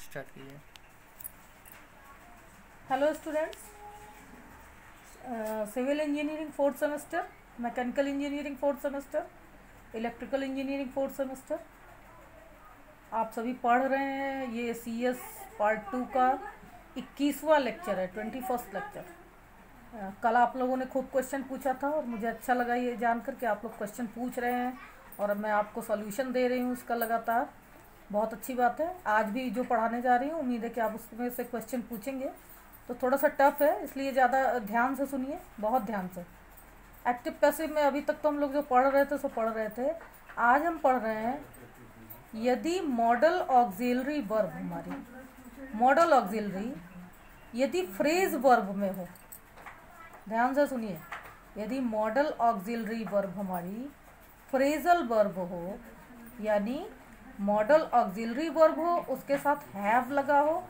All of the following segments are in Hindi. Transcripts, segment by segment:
स्टार्ट कीजिए। Hello students, civil engineering fourth semester, mechanical engineering fourth semester, electrical engineering fourth semester आप सभी पढ़ रहे हैं। ये CS पार्ट 2 का 21वां लेक्चर है, 21st लेक्चर। कल आप लोगों ने खूब क्वेश्चन पूछा था और मुझे अच्छा लगा ये जानकर कि आप लोग क्वेश्चन पूछ रहे हैं और मैं आपको सॉल्यूशन दे रही हूँ उसका लगातार। बहुत अच्छी बात है। आज भी जो पढ़ाने जा रही हूँ उम्मीद है कि आप उसमें से क्वेश्चन पूछेंगे। तो थोड़ा सा टफ है, इसलिए ज़्यादा ध्यान से सुनिए, बहुत ध्यान से। एक्टिव पैसिव में अभी तक तो हम लोग जो पढ़ रहे थे सो पढ़ रहे थे। आज हम पढ़ रहे हैं यदि मॉडल ऑक्सिलरी वर्ब हमारी मॉडल ऑक्सिलरी यदि फ्रेज वर्ब में हो। ध्यान से सुनिए, यदि मॉडल ऑक्सिलरी वर्ब हमारी फ्रेजल वर्ब हो, यानी मॉडल ऑक्सिलरी वर्ब हो, उसके साथ हैव लगा हो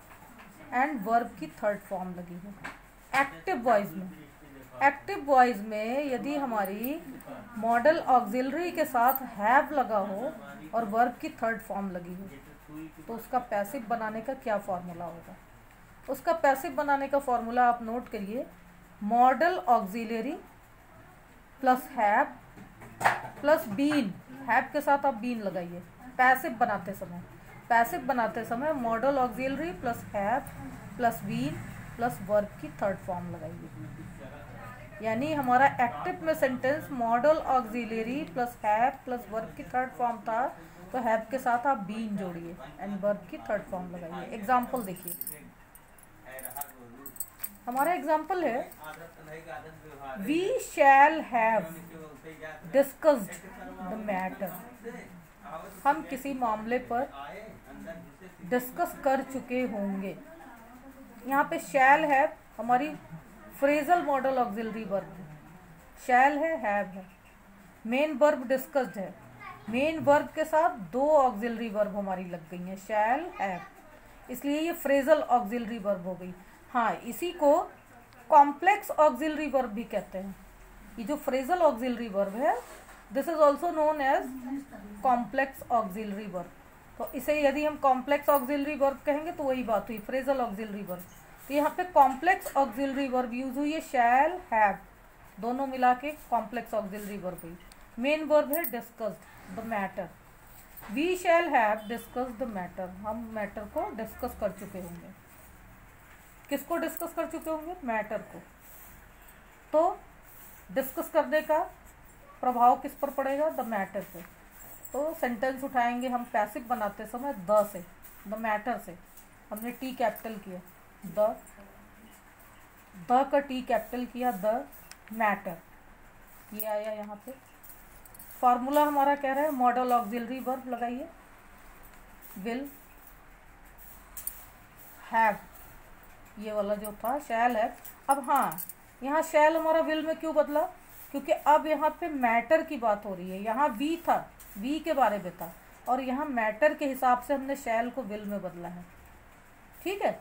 एंड वर्ब की थर्ड फॉर्म लगी हो। एक्टिव वॉइस में यदि हमारी मॉडल ऑक्सिलरी के साथ हैव लगा हो और वर्ब की थर्ड फॉर्म लगी हो, तो उसका पैसिव बनाने का क्या फॉर्मूला होगा? उसका पैसिव बनाने का फॉर्मूला आप नोट करिए। Modal auxiliary plus have plus been, have के साथ आप बीन लगाइए पैसिव बनाते समय modal auxiliary plus have plus been plus verb की थर्ड फॉर्म लगाइए। यानी हमारा एक्टिव में sentence modal auxiliary plus have plus verb की थर्ड फॉर्म था, तो हैव के साथ आप बीन जोड़िए एंड वर्ब की थर्ड फॉर्म लगाइए। एग्जाम्पल देखिए, हमारा एग्जाम्पल है we shall have discussed the matter. हम किसी मामले पर डिस्कस कर चुके होंगे। यहाँ पे शैल हैव हमारी फ्रेजल मॉडल ऑक्सिलरी वर्ब है। शैल है, हैव है, मेन वर्ब डिस्कस्ड है। मेन वर्ब के साथ दो ऑक्सिलरी वर्ब हमारी लग गई हैं, शैल हैव, इसलिए ये फ्रेजल ऑक्सिलरी वर्ब हो गई। हाँ, इसी को कॉम्प्लेक्स ऑक्सिलरी वर्ब भी कहते हैं। ये जो फ्रेजल ऑक्सिलरी वर्ब है, this is also known as complex auxiliary verb. तो इसे यदि हम कॉम्प्लेक्स ऑक्सिलरी वर्ब कहेंगे तो वही बात हुई, फ्रेजल ऑक्सिलरी वर्ब। तो यहाँ पे कॉम्प्लेक्स ऑक्सिलरी वर्ब यूज हुई है, शैल हैव, दोनों मिला के कॉम्प्लेक्स ऑक्सिलरी वर्ब हुई। मेन वर्ब है discussed the matter. We shall have discussed the matter, हम मैटर को डिस्कस कर चुके होंगे। किसको डिस्कस कर चुके होंगे? मैटर को। तो डिस्कस करने का प्रभाव किस पर पड़ेगा? द मैटर पे। तो सेंटेंस उठाएंगे हम पैसिव बनाते समय द से, द मैटर से। हमने टी कैपिटल किया, द का टी कैपिटल किया, द मैटर, ये आया यहाँ पे। फॉर्मूला हमारा कह रहा है मॉडल ऑक्सिलरी वर्ब लगाइए, विल हैव, ये वाला जो था शैल हैव। अब हाँ, यहाँ शैल हमारा विल में क्यों बदला? क्योंकि अब यहाँ पे मैटर की बात हो रही है। यहाँ वी था, वी के बारे में था, और यहाँ मैटर के हिसाब से हमने शैल को विल में बदला है। ठीक है,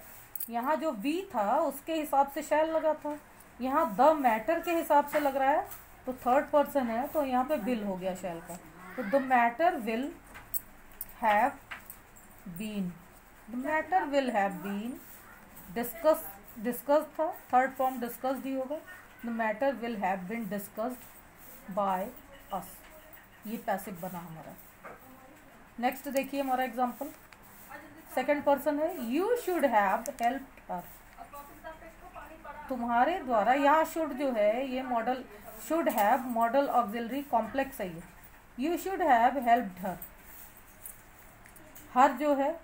यहाँ जो वी था उसके हिसाब से शैल लगा था, यहाँ द मैटर के हिसाब से लग रहा है, तो थर्ड पर्सन है, तो यहाँ पे विल हो गया शैल का। तो the matter will have been, the matter will have been discuss था, थर्ड फॉर्म डिस्कस्ड ही होगा। The matter will have been discussed by us, ये पैसिव बना हमारा। नेक्स्ट देखिए हमारा एग्जांपल, सेकंड पर्सन है, you should have helped her, तुम्हारे द्वारा। यहाँ शुड जो है ये modal, should have modal auxiliary complex है ये। You should have helped her, her जो है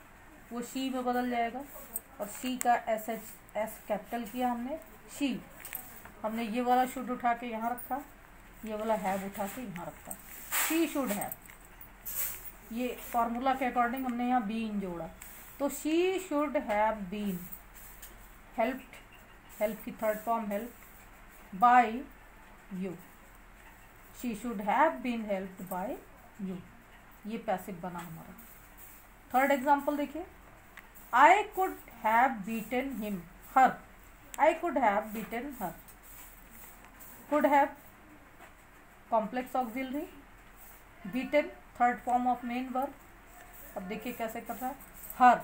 वो शी में बदल जाएगा, और शी का एस कैपिटल किया हमने, शी। हमने ये वाला शुड उठा के यहाँ रखा, ये वाला हैव उठा के यहाँ रखा, शी शुड हैव। ये फॉर्मूला के अकॉर्डिंग हमने यहाँ बीन जोड़ा, तो she should have been helped, help की third form help, by you, she should have been helped by you, ये पैसिव बना हमारा। थर्ड एग्जाम्पल देखिए, I could have beaten him, her, I could have beaten her, could have complex auxiliary, beaten third form of main verb। अब देखिए कैसे कर रहा है, her,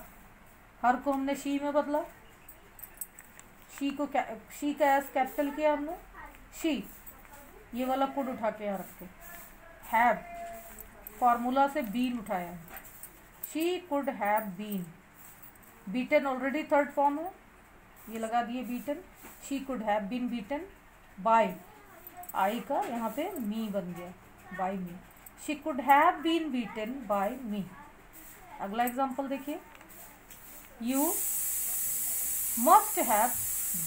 हर को हमने शी में बदला, शी का एस कैपिटल किया हमने, शी, ये वाला कुड उठा के यहाँ रखते। हैव, फॉर्मूला से बीन उठाया, she could have been. Beaten already third form है, ये लगा दिए beaten. She could have been beaten by, I का यहाँ पे मी बन गया, by me. She could have been beaten by me. अगला एग्जाम्पल देखिए, you must have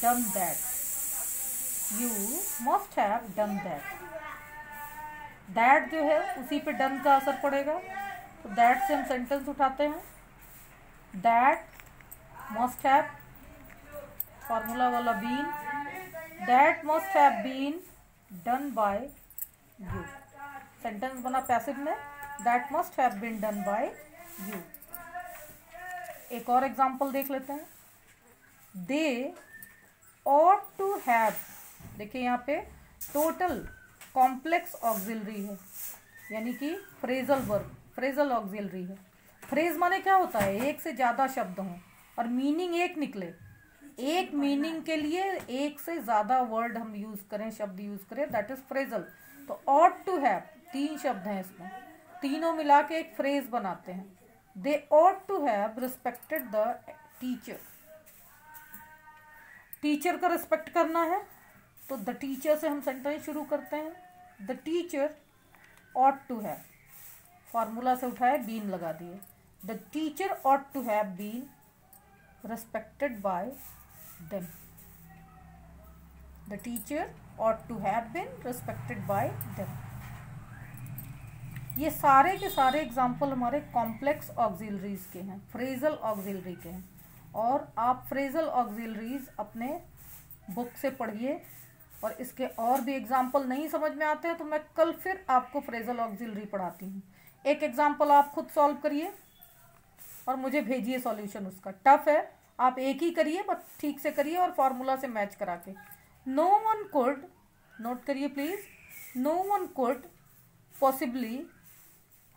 done that, you must have done that. That जो है उसी पे डन का असर पड़ेगा, तो दैट से हम सेंटेंस उठाते हैं। दैट मस्ट हैव, फॉर्मूला वाला been, that must have been done by you. Sentence बना पैसिव में, that must have been done by you. एक और एग्जांपल देख लेते हैं, दे ought to have, देखिए यहाँ पे टोटल कॉम्प्लेक्स ऑक्सिलरी है, यानी कि फ्रेजल वर्ब, फ्रेजल ऑक्सिलरी है। फ्रेज माने क्या होता है, एक से ज़्यादा शब्द हों और मीनिंग एक निकले, एक मीनिंग के लिए एक से ज़्यादा वर्ड हम यूज़ करें, शब्द यूज़ करें, दैट इज़ फ्रेजल। तो ought to have, 3 शब्द हैं इसमें, तीनों मिला के एक फ्रेज बनाते हैं। दे ought to have respected the teacher, teacher का रिस्पेक्ट करना है तो द टीचर से हम सेंटेंस शुरू करते हैं। The teacher ought to have, formula से उठाए बीन लगा दिए, the teacher ought to have been respected by them, the teacher ought to have been respected by them। ये सारे के सारे एग्जाम्पल हमारे कॉम्प्लेक्स ऑक्सिलरीज के हैं, फ्रेजल ऑक्सिलरी के हैं। और आप फ्रेजल ऑक्सिलरीज अपने बुक से पढ़िए, और इसके और भी एग्जाम्पल नहीं समझ में आते हैं तो मैं कल फिर आपको फ्रेजल ऑक्सिलरी पढ़ाती हूँ। एक एग्जाम्पल आप खुद सॉल्व करिए और मुझे भेजिए सॉल्यूशन उसका। टफ है, आप एक ही करिए बस ठीक से करिए और फॉर्मूला से मैच करा के। नो वन कुड, नोट करिए please, no one could possibly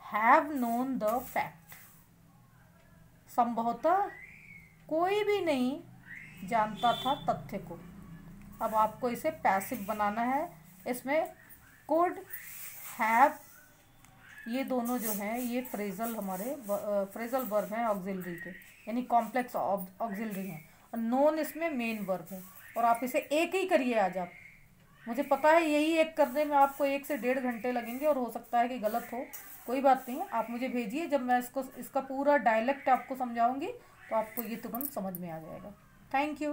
have known the fact, संभवतः कोई भी नहीं जानता था तथ्य को। अब आपको इसे पैसिव बनाना है, इसमें कुड, हैव, ये दोनों जो हैं ये फ्रेजल हमारे फ्रेजल वर्ब हैं ऑक्सिलरी के, यानी कॉम्प्लेक्स ऑक्सिलरी हैं, और नोन इसमें मेन वर्ब है। और आप इसे एक ही करिए आज आप, मुझे पता है यही एक करने में आपको 1 से 1.5 घंटे लगेंगे और हो सकता है कि गलत हो, कोई बात नहीं, आप मुझे भेजिए, जब मैं इसका पूरा डायलेक्ट आपको समझाऊंगी तो आपको ये तुरंत समझ में आ जाएगा। Thank you.